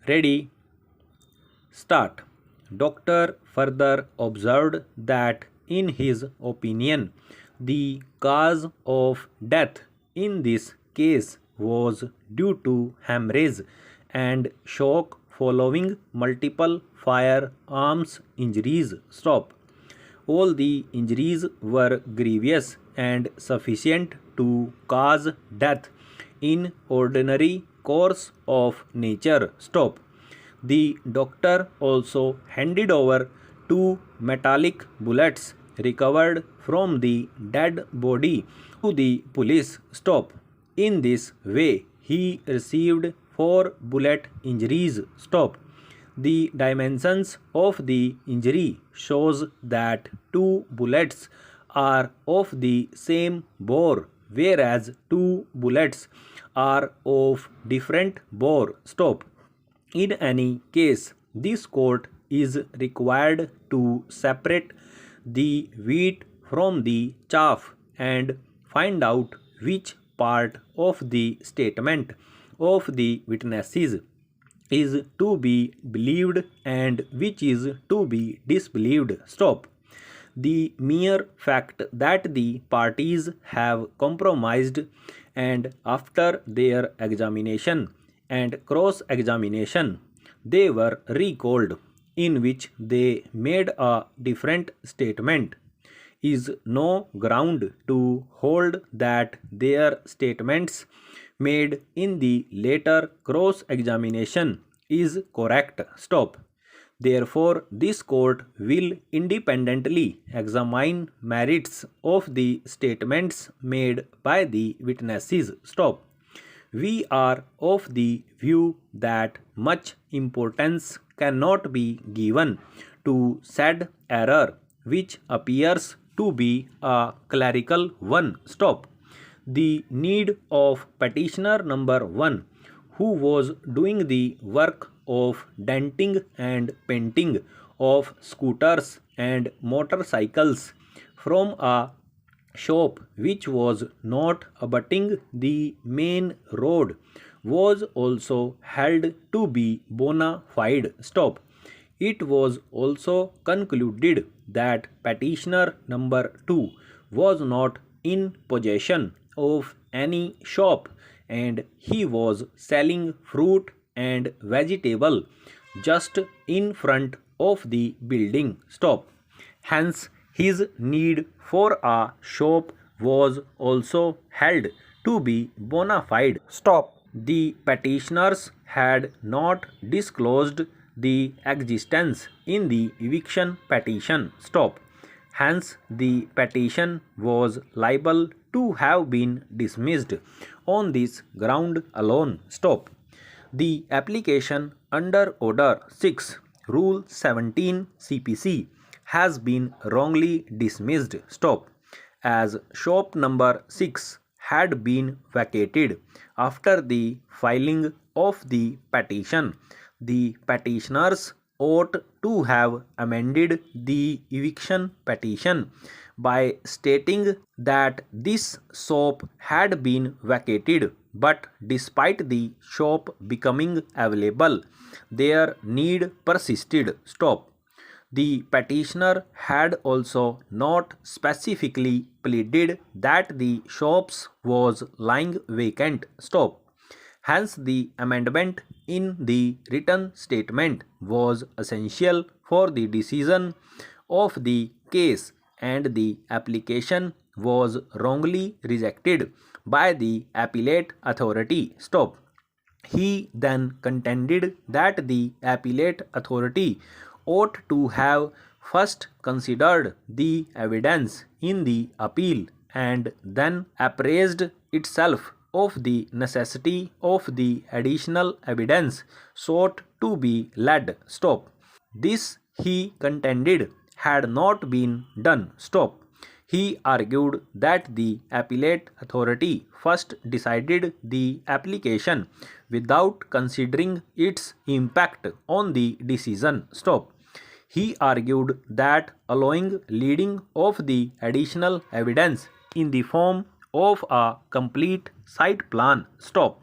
Ready? Start. Doctor further observed that, in his opinion, the cause of death in this case was due to hemorrhage and shock following multiple firearms injuries. Stop. All the injuries were grievous and sufficient to cause death in ordinary course of nature. Stop. The doctor also handed over two metallic bullets recovered from the dead body to the police. Stop. In this way, he received 4 bullet injuries. Stop. The dimensions of the injury shows that 2 bullets are of the same bore, whereas 2 bullets are of different bore. Stop. In any case, this court is required to separate the wheat from the chaff and find out which part of the statement of the witnesses is to be believed and which is to be disbelieved. Stop. The mere fact that the parties have compromised and after their examination and cross examination they were recalled, in which they made a different statement, is no ground to hold that their statements made in the later cross examination is correct. Stop. Therefore, this court will independently examine merits of the statements made by the witnesses. Stop. We are of the view that much importance cannot be given to said error, which appears to be a clerical one. Stop. The need of petitioner number 1, who was doing the work of denting and painting of scooters and motorcycles from a shop which was not abutting the main road, was also held to be bona fide. Stop. It was also concluded that petitioner number 2 was not in possession of any shop and he was selling fruit and vegetable just in front of the building. Stop. Hence, his need for a shop was also held to be bona fide. Stop. The petitioners had not disclosed the existence in the eviction petition. Stop. Hence, the petition was liable to have been dismissed on this ground alone. Stop. The application under Order 6, Rule 17 CPC has been wrongly dismissed. Stop. As shop number 6 had been vacated after the filing of the petition, the petitioners ought to have amended the eviction petition by stating that this shop had been vacated, but despite the shop becoming available, their need persisted. Stop. The petitioner had also not specifically pleaded that the shops was lying vacant. Stop. Hence, the amendment in the written statement was essential for the decision of the case and the application was wrongly rejected by the appellate authority. Stop. He then contended that the appellate authority ought to have first considered the evidence in the appeal and then appraised itself of the necessity of the additional evidence sought to be led. Stop. This, he contended, had not been done. Stop. He argued that the appellate authority first decided the application without considering its impact on the decision. Stop. He argued that allowing leading of the additional evidence in the form of a complete site plan. Stop.